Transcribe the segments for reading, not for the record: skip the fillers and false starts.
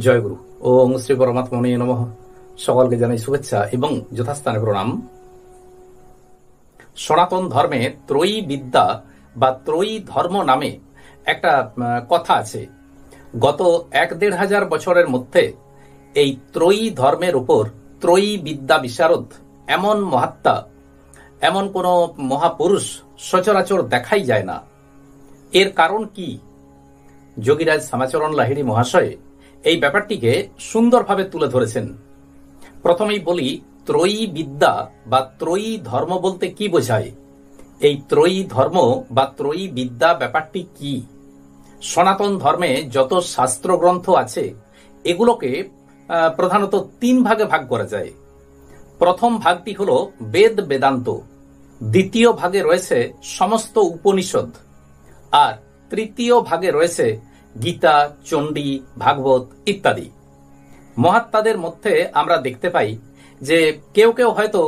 জয়গুরু। ওম শ্রী পরমাত্মনে নমঃ। সকলকে জানাই শুভেচ্ছা এবং যথাস্থানে প্রণাম। সনাতন ধর্মে ত্রয়ী বিদ্যা বা ত্রয়ী ধর্ম নামে একটা কথা আছে। গত ১-১.৫০০ বছরের মধ্যে এই ত্রয়ী ধর্মের উপর ত্রয়ী বিদ্যা বিশারদ এমন মহাত্মা, এমন কোন মহাপুরুষ সচরাচর দেখাই যায় না। এর কারণ কি? যোগীরাজ শ্যামাচরণ লাহিড়ী মহাশয় এই ব্যাপারটিকে সুন্দরভাবে তুলে ধরেছেন। প্রথমেই বলি, ত্রয়ী বিদ্যা বা ত্রয়ী ধর্ম বলতে কি বোঝায়? এই ত্রয়ী ধর্ম বা ত্রয়ী বিদ্যা ব্যাপারটি কি? সনাতন ধর্মে যত শাস্ত্র গ্রন্থ আছে এগুলোকে প্রধানত ৩ ভাগে ভাগ করা যায়। প্রথম ভাগটি হল বেদ বেদান্ত, দ্বিতীয় ভাগে রয়েছে সমস্ত উপনিষদ, আর তৃতীয় ভাগে রয়েছে গীতা, চণ্ডী, ভাগবত ইত্যাদি। মহাত্মাদের মধ্যে আমরা দেখতে পাই যে কেউ কেউ হয়তো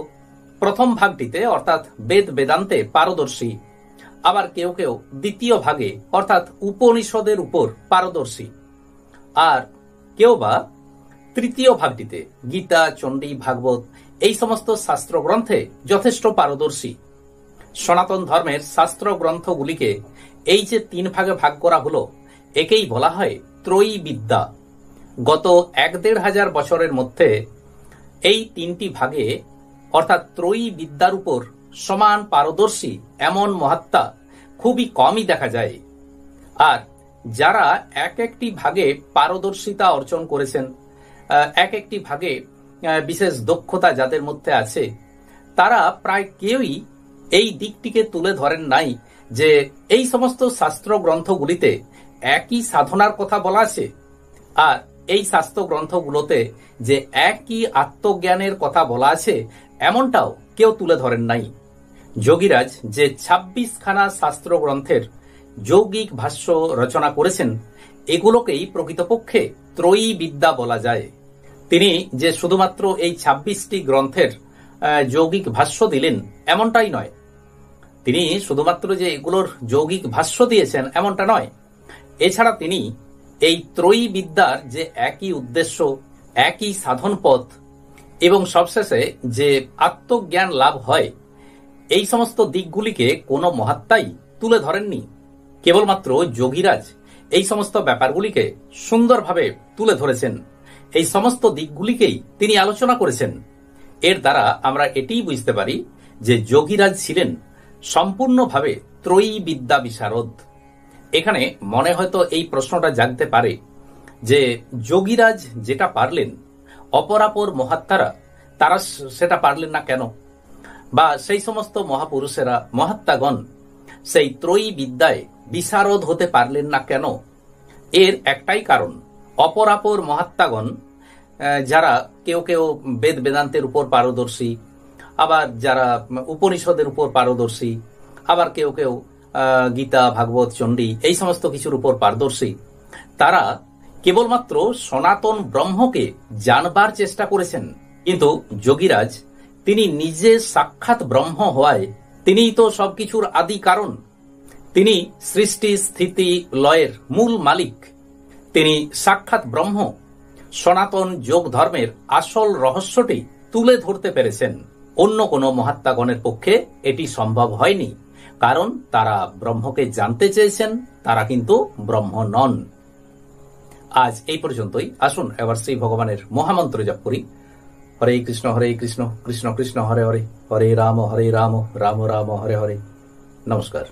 প্রথম ভাগটিতে অর্থাৎ বেদ বেদান্তে পারদর্শী, আবার কেউ কেউ দ্বিতীয় ভাগে অর্থাৎ উপনিষদের উপর পারদর্শী, আর কেউ বা তৃতীয় ভাগটিতে গীতা, চণ্ডী, ভাগবত এই সমস্ত শাস্ত্র গ্রন্থে যথেষ্ট পারদর্শী। সনাতন ধর্মের শাস্ত্র গ্রন্থগুলিকে এই যে ৩ ভাগে ভাগ করা হলো, একেই বলা হয় ত্রয়ী বিদ্যা। গত ১-১.৫০০ বছরের মধ্যে এই ৩টি ভাগে অর্থাৎ ত্রয়ী বিদ্যার উপর সমান পারদর্শী এমন মহাত্মা খুবই কমই দেখা যায়। আর যারা এক একটি ভাগে পারদর্শিতা অর্জন করেছেন, এক একটি ভাগে বিশেষ দক্ষতা যাদের মধ্যে আছে, তারা প্রায় কেউই এই দিকটিকে তুলে ধরেন নাই যে এই সমস্ত শাস্ত্র গ্রন্থগুলিতে একই সাধনার কথা বলা আছে, আর এই শাস্ত্র গ্রন্থগুলোতে যে একই আত্মজ্ঞানের কথা বলা আছে এমনটাও কেউ তুলে ধরেন নাই। যোগীরাজ যে ২৬খানা শাস্ত্র গ্রন্থের যৌগিক ভাষ্য রচনা করেছেন, এগুলোকেই প্রকৃতপক্ষে ত্রয়ী বিদ্যা বলা যায়। তিনি যে শুধুমাত্র এই ২৬টি গ্রন্থের যৌগিক ভাষ্য দিলেন এমনটাই নয়, তিনি শুধুমাত্র যে এগুলোর যৌগিক ভাষ্য দিয়েছেন এমনটা নয়, এছাড়া তিনি এই ত্রয়ী বিদ্যার যে একই উদ্দেশ্য, একই সাধন পথ এবং সবশেষে যে আত্মজ্ঞান লাভ হয়, এই সমস্ত দিকগুলিকে কোনো মহাত্মাই তুলে ধরেননি। কেবলমাত্র যোগীরাজ এই সমস্ত ব্যাপারগুলিকে সুন্দরভাবে তুলে ধরেছেন, এই সমস্ত দিকগুলিকেই তিনি আলোচনা করেছেন। এর দ্বারা আমরা এটিই বুঝতে পারি যে যোগীরাজ ছিলেন সম্পূর্ণভাবে ত্রয়ী বিদ্যা বিশারদ। এখানে মনে হয়তো এই প্রশ্নটা জাগতে পারে যে যোগীরাজ যেটা পারলেন, অপরাপর মহাত্মারা তারা সেটা পারলেন না কেন? বা সেই সমস্ত মহাপুরুষেরা, মহাত্মাগণ সেই ত্রয়ী বিদ্যায় বিশারদ হতে পারলেন না কেন? এর একটাই কারণ, অপরাপর মহাত্মাগণ যারা কেউ কেউ বেদ বেদান্তের উপর পারদর্শী, আবার যারা উপনিষদের উপর পারদর্শী, আবার কেউ কেউ গীতা, ভাগবত, চণ্ডী এই সমস্ত কিছুর উপর পারদর্শী, তারা কেবলমাত্র সনাতন ব্রহ্মকে জানবার চেষ্টা করেছেন। কিন্তু যোগীরাজ তিনি নিজে সাক্ষাৎ ব্রহ্ম হওয়ায় তিনিই তো সবকিছুর আদি কারণ, তিনি সৃষ্টি স্থিতি লয়ের মূল মালিক, তিনি সাক্ষাৎ ব্রহ্ম। সনাতন যোগ ধর্মের আসল রহস্যটি তুলে ধরতে পেরেছেন। অন্য কোনো মহাত্মাগণের পক্ষে এটি সম্ভব হয়নি, কারণ তারা ব্রহ্মকে জানতে চেয়েছেন, তারা কিন্তু ব্রহ্ম নন। আজ এই পর্যন্তই। আসুন এবার শ্রী ভগবানের মহামন্ত্র জপ করি। হরে কৃষ্ণ কৃষ্ণ কৃষ্ণ হরে হরে, হরে রাম রাম রাম হরে হরে। নমস্কার।